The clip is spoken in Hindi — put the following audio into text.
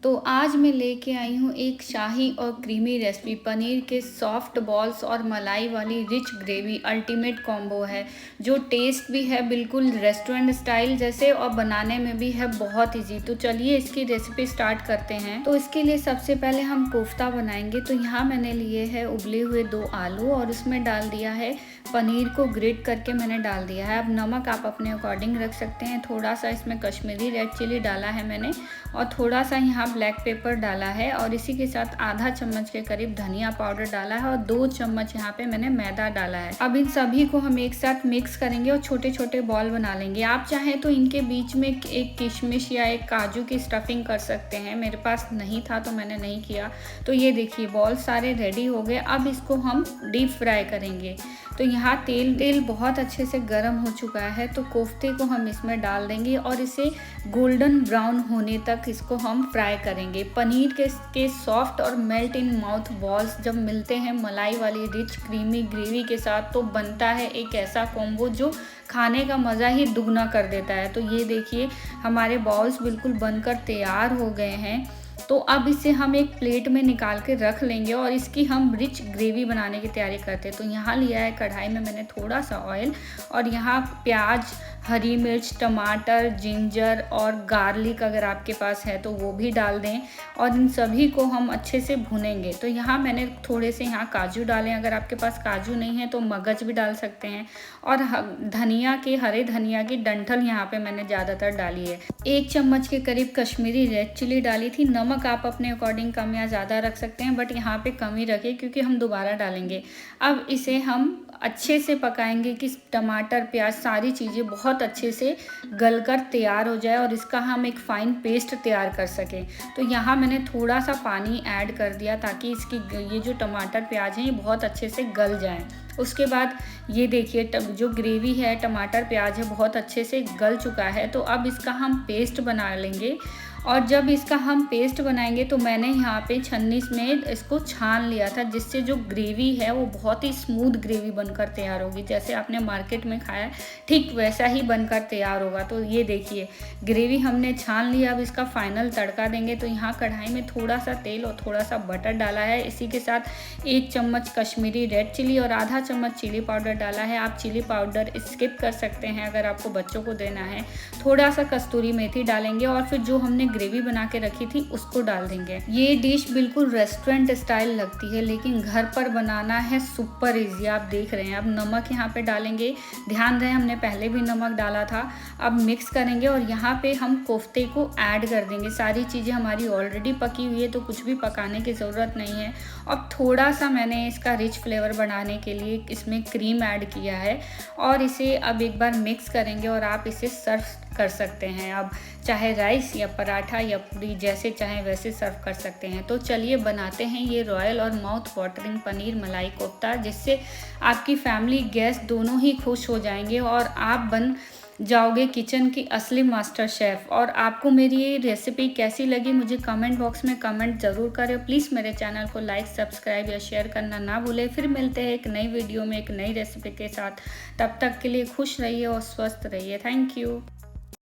तो आज मैं लेके आई हूँ एक शाही और क्रीमी रेसिपी। पनीर के सॉफ्ट बॉल्स और मलाई वाली रिच ग्रेवी अल्टीमेट कॉम्बो है, जो टेस्ट भी है बिल्कुल रेस्टोरेंट स्टाइल जैसे और बनाने में भी है बहुत इजी। तो चलिए इसकी रेसिपी स्टार्ट करते हैं। तो इसके लिए सबसे पहले हम कोफ्ता बनाएंगे। तो यहाँ मैंने लिए है उबले हुए 2 आलू और उसमें डाल दिया है पनीर को ग्रेट करके मैंने डाल दिया है। अब नमक आप अपने अकॉर्डिंग रख सकते हैं। थोड़ा सा इसमें कश्मीरी रेड चिली डाला है मैंने और थोड़ा सा यहाँ ब्लैक पेपर डाला है और इसी के साथ आधा चम्मच के करीब धनिया पाउडर डाला है और 2 चम्मच यहाँ पे मैंने मैदा डाला है। अब इन सभी को हम एक साथ मिक्स करेंगे और छोटे छोटे बॉल बना लेंगे। आप चाहें तो इनके बीच में एक किशमिश या एक काजू की स्टफिंग कर सकते हैं। मेरे पास नहीं था तो मैंने नहीं किया। तो ये देखिए बॉल सारे रेडी हो गए। अब इसको हम डीप फ्राई करेंगे। तो यहाँ तेल बहुत अच्छे से गर्म हो चुका है। तो कोफ्ते को हम इसमें डाल देंगे और इसे गोल्डन ब्राउन होने तक इसको हम फ्राई करेंगे। पनीर के सॉफ्ट और मेल्ट इन माउथ बॉल्स जब मिलते हैं मलाई वाली रिच क्रीमी ग्रेवी के साथ तो बनता है एक ऐसा कॉम्बो जो खाने का मज़ा ही दुगना कर देता है। तो ये देखिए हमारे बॉल्स बिल्कुल बनकर तैयार हो गए हैं। तो अब इसे हम एक प्लेट में निकाल के रख लेंगे और इसकी हम रिच ग्रेवी बनाने की तैयारी करते हैं। तो यहाँ लिया है कढ़ाई में मैंने थोड़ा सा ऑयल और यहाँ प्याज, हरी मिर्च, टमाटर, जिंजर और गार्लिक अगर आपके पास है तो वो भी डाल दें और इन सभी को हम अच्छे से भुनेंगे। तो यहाँ मैंने थोड़े से यहाँ काजू डालें, अगर आपके पास काजू नहीं है तो मगज भी डाल सकते हैं और हरे धनिया की डंठल यहाँ पे मैंने ज़्यादातर डाली है। 1 चम्मच के करीब कश्मीरी रेड चिली डाली थी। नमक आप अपने अकॉर्डिंग कम या ज़्यादा रख सकते हैं, बट यहाँ पे कम ही रखें क्योंकि हम दोबारा डालेंगे। अब इसे हम अच्छे से पकाएंगे कि टमाटर, प्याज, सारी चीज़ें बहुत अच्छे से गलकर तैयार हो जाए और इसका हम एक फ़ाइन पेस्ट तैयार कर सकें। तो यहाँ मैंने थोड़ा सा पानी ऐड कर दिया ताकि इसकी ये जो टमाटर प्याज हैं ये बहुत अच्छे से गल जाएं। उसके बाद ये देखिए जो ग्रेवी है, टमाटर प्याज है, बहुत अच्छे से गल चुका है। तो अब इसका हम पेस्ट बना लेंगे और जब इसका हम पेस्ट बनाएंगे तो मैंने यहाँ पे छन्नी में इसको छान लिया था, जिससे जो ग्रेवी है वो बहुत ही स्मूथ ग्रेवी बनकर तैयार होगी। जैसे आपने मार्केट में खाया ठीक वैसा ही बनकर तैयार होगा। तो ये देखिए ग्रेवी हमने छान लिया। अब इसका फाइनल तड़का देंगे। तो यहाँ कढ़ाई में थोड़ा सा तेल और थोड़ा सा बटर डाला है। इसी के साथ 1 चम्मच कश्मीरी रेड चिली और आधा चम्मच चिली पाउडर डाला है। आप चिली पाउडर स्किप कर सकते हैं अगर आपको बच्चों को देना है। थोड़ा सा कस्तूरी मेथी डालेंगे और फिर जो हमने ग्रेवी बना के रखी थी उसको डाल देंगे। ये डिश बिल्कुल रेस्टोरेंट स्टाइल लगती है लेकिन घर पर बनाना है सुपर इजी। आप देख रहे हैं। अब नमक यहाँ पे डालेंगे। ध्यान रहे हमने पहले भी नमक डाला था। अब मिक्स करेंगे और यहाँ पे हम कोफ्ते को ऐड कर देंगे। सारी चीज़ें हमारी ऑलरेडी पकी हुई है तो कुछ भी पकाने की ज़रूरत नहीं है। अब थोड़ा सा मैंने इसका रिच फ्लेवर बढ़ाने के लिए इसमें क्रीम ऐड किया है और इसे अब एक बार मिक्स करेंगे और आप इसे सर्व कर सकते हैं। अब चाहे राइस या पराठा या पूरी जैसे चाहें वैसे सर्व कर सकते हैं। तो चलिए बनाते हैं ये रॉयल और माउथ वाटरिंग पनीर मलाई कोफ्ता, जिससे आपकी फैमिली गेस्ट दोनों ही खुश हो जाएंगे और आप बन जाओगे किचन की असली मास्टर शेफ़। और आपको मेरी ये रेसिपी कैसी लगी मुझे कमेंट बॉक्स में कमेंट ज़रूर करें। प्लीज़ मेरे चैनल को लाइक, सब्सक्राइब या शेयर करना ना भूलें। फिर मिलते हैं एक नई वीडियो में एक नई रेसिपी के साथ। तब तक के लिए खुश रहिए और स्वस्थ रहिए। Thank you.